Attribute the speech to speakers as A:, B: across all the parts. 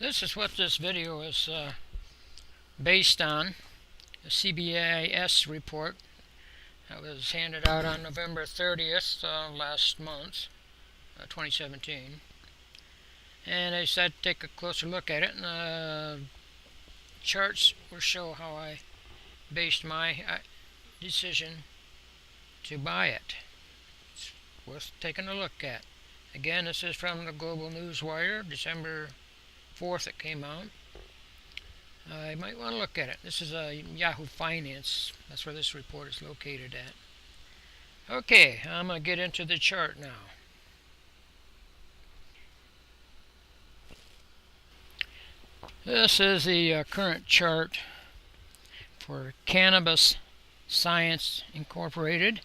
A: This is what this video is based on, a CBIS report that was handed out on November 30th last month, 2017. And I decided to take a closer look at it, and the charts will show how I based my decision to buy it. It's worth taking a look at. Again, this is from the Global Newswire, December 4th it came out. You might want to look at it. This is Yahoo Finance. That's where this report is located at. Okay, I'm going to get into the chart now. This is the current chart for Cannabis Science Incorporated,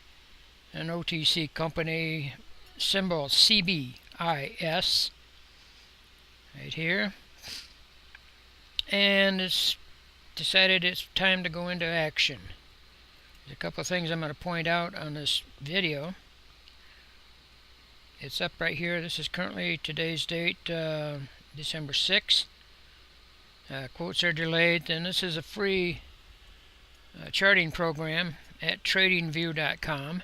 A: an OTC company, symbol CBIS, right here. And it's decided it's time to go into action. There's a couple of things I'm going to point out on this video. It's up right here. This is currently today's date, December 6th. Quotes are delayed, and this is a free charting program at tradingview.com.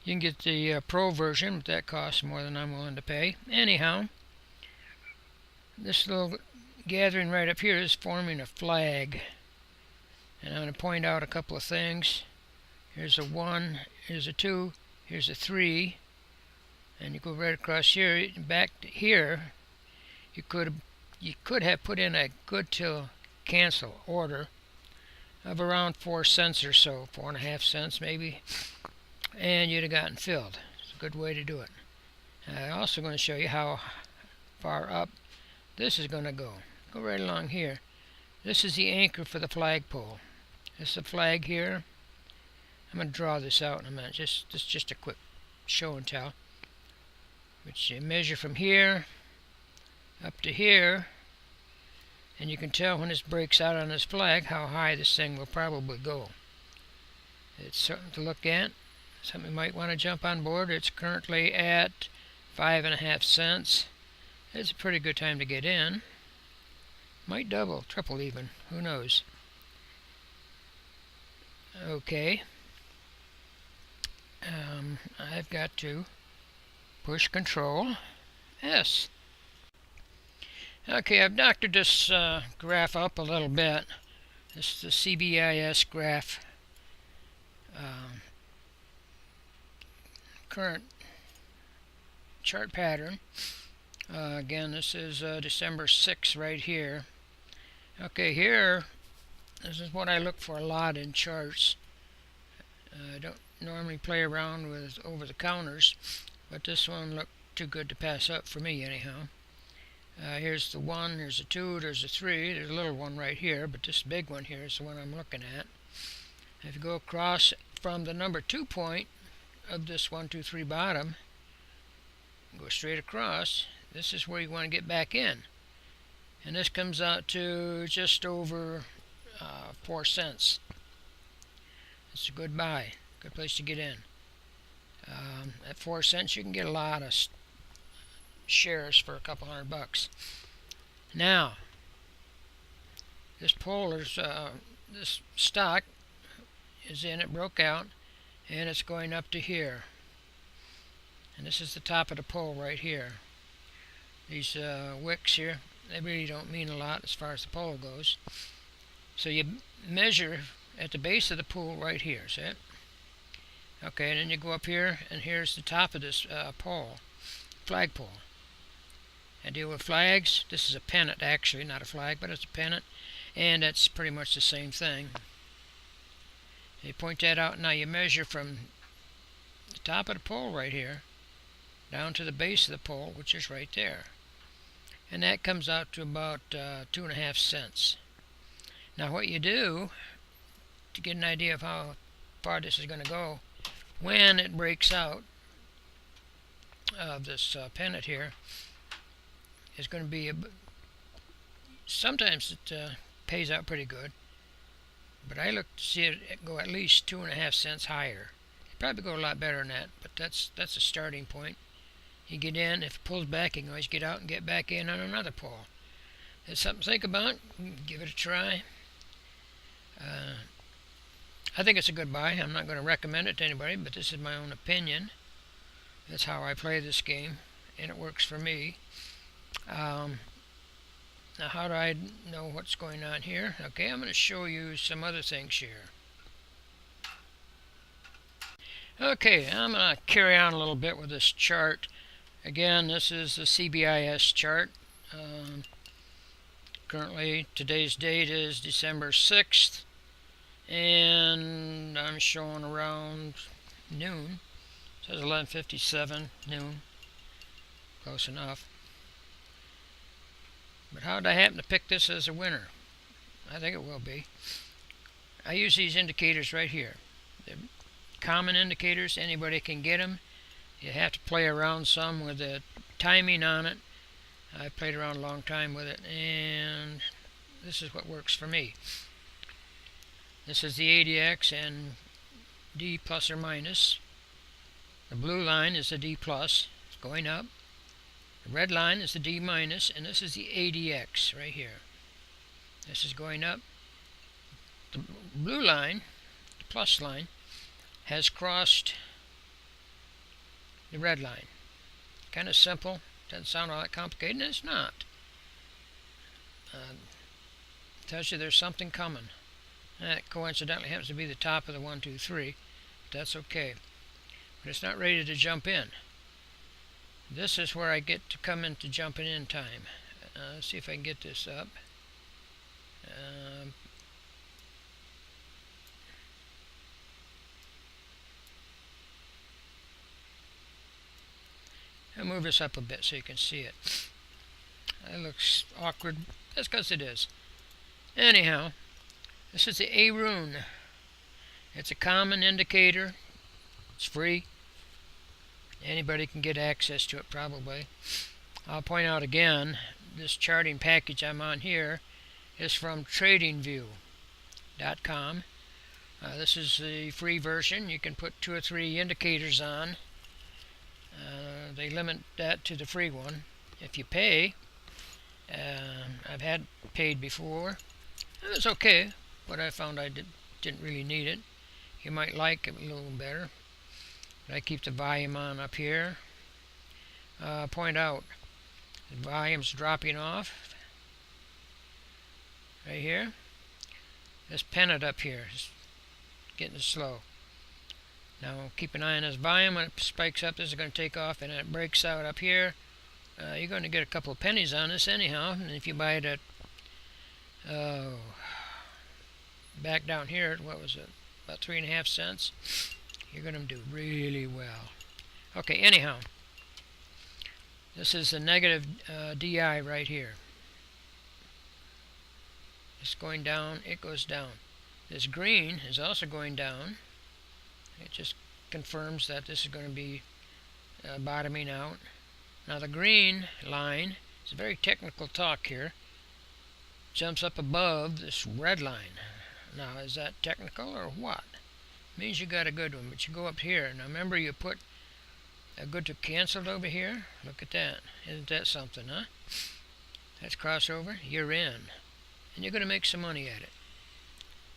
A: You can get the pro version, but that costs more than I'm willing to pay. Anyhow, this little gathering right up here is forming a flag, and I'm going to point out a couple of things. Here's a 1, here's a 2, here's a 3, and you go right across here. Back to here, you could have put in a good till cancel order of around 4 cents or so, 4.5 cents maybe, and you'd have gotten filled. It's a good way to do it. I'm also going to show you how far up this is going to go. Go right along here. This is the anchor for the flagpole. This is the flag here. I'm going to draw this out in a minute. This is just a quick show and tell. Which you measure from here up to here, and you can tell when this breaks out on this flag how high this thing will probably go. It's something to look at. Something you might want to jump on board. It's currently at 5.5 cents. It's a pretty good time to get in. Might double, triple even, who knows. Okay. I've got to push Control S. Okay, I've doctored this graph up a little bit. This is the CBIS graph. Current chart pattern. Again, this is December 6th right here. Okay, here, this is what I look for a lot in charts. I don't normally play around with over-the-counters, but this one looked too good to pass up for me anyhow. Here's the 1, there's a 2, there's a 3, there's a little one right here, but this big one here is the one I'm looking at. If you go across from the number 2 point of this 1, 2, 3 bottom, go straight across, this is where you want to get back in. And this comes out to just over 4 cents. It's a good buy, good place to get in. At 4 cents you can get a lot of shares for a couple $100. Now, this this stock is in, it broke out, and it's going up to here. And this is the top of the pole right here. These wicks here, they really don't mean a lot as far as the pole goes. So you measure at the base of the pole right here, see it? Okay, and then you go up here, and here's the top of this flagpole. I deal with flags. This is a pennant, actually, not a flag, but it's a pennant, and that's pretty much the same thing. You point that out. Now you measure from the top of the pole right here down to the base of the pole, which is right there, and that comes out to about 2.5 cents. Now what you do to get an idea of how far this is going to go, when it breaks out of this pennant here, is going to be sometimes it pays out pretty good, but I look to see it go at least 2.5 cents higher. It'd probably go a lot better than that, but that's a starting point. You get in, if it pulls back, you can always get out and get back in on another pull. It's something to think about. Give it a try. I think it's a good buy. I'm not going to recommend it to anybody, but this is my own opinion. That's how I play this game, and it works for me. Now, how do I know what's going on here? Okay, I'm going to show you some other things here. Okay, I'm going to carry on a little bit with this chart. Again, this is the CBIS chart. Currently, today's date is December 6th, and I'm showing around noon. It says 11:57 noon. Close enough. But how did I happen to pick this as a winner? I think it will be. I use these indicators right here. They're common indicators. Anybody can get them. You have to play around some with the timing on it. I've played around a long time with it, and this is what works for me. This is the ADX and D plus or minus. The blue line is the D plus. It's going up. The red line is the D minus, and this is the ADX right here. This is going up. The blue line, the plus line, has crossed the red line. Kind of simple. Doesn't sound all that complicated, and it's not. Tells you there's something coming. That coincidentally happens to be the top of the 1, 2, 3. But that's okay. But it's not ready to jump in. This is where I get to come into jumping in time. Let's see if I can get this up. I'll move this up a bit so you can see it. It looks awkward. That's because it is. Anyhow, this is the A rune. It's a common indicator. It's free. Anybody can get access to it probably. I'll point out again, this charting package I'm on here is from tradingview.com. This is the free version. You can put 2 or 3 indicators on. They limit that to the free one. If you pay, I've had paid before. It was okay, but I found I didn't really need it. You might like it a little better. But I keep the volume on up here. Point out, the volume's dropping off right here. This pennant up here is getting slow. Now keep an eye on this volume. When it spikes up, this is going to take off, and it breaks out up here. You're going to get a couple of pennies on this anyhow. And if you buy it at back down here at, what was it, about 3.5 cents, you're going to do really well. Okay, anyhow, this is the negative DI right here. It's going down, it goes down. This green is also going down. It just confirms that this is going to be bottoming out. Now the green line, it's a very technical talk here, jumps up above this red line. Now is that technical or what? It means you got a good one, but you go up here. Now remember, you put a good to canceled over here. Look at that. Isn't that something, huh? That's crossover. You're in. And you're going to make some money at it.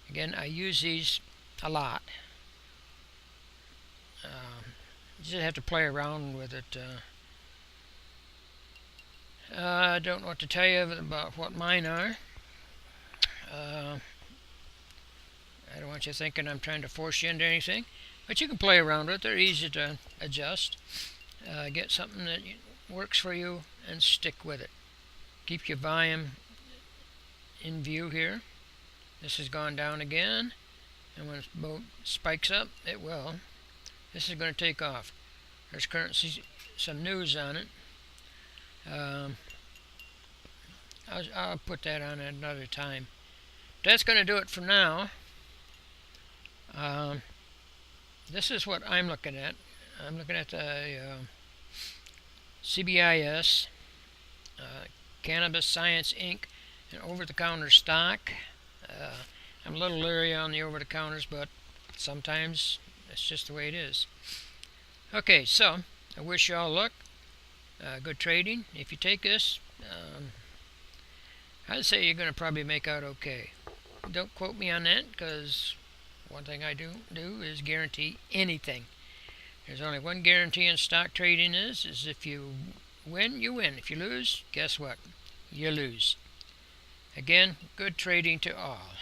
A: Again, I use these a lot. You just have to play around with it. I don't know what to tell you about what mine are. I don't want you thinking I'm trying to force you into anything, but you can play around with it. They're easy to adjust. Get something that works for you and stick with it. Keep your volume in view here. This has gone down again, and when the boat spikes up, it will. This is going to take off. There's currently some news on it. I'll put that on at another time. That's going to do it for now. This is what I'm looking at. I'm looking at the CBIS, Cannabis Science Inc., and over-the-counter stock. I'm a little leery on the over-the-counters, but sometimes it's just the way it is. Okay, so I wish you all luck. Good trading. If you take this, I'd say you're going to probably make out okay. Don't quote me on that, because one thing I do is guarantee anything. There's only one guarantee in stock trading is if you win, you win. If you lose, guess what? You lose. Again, good trading to all.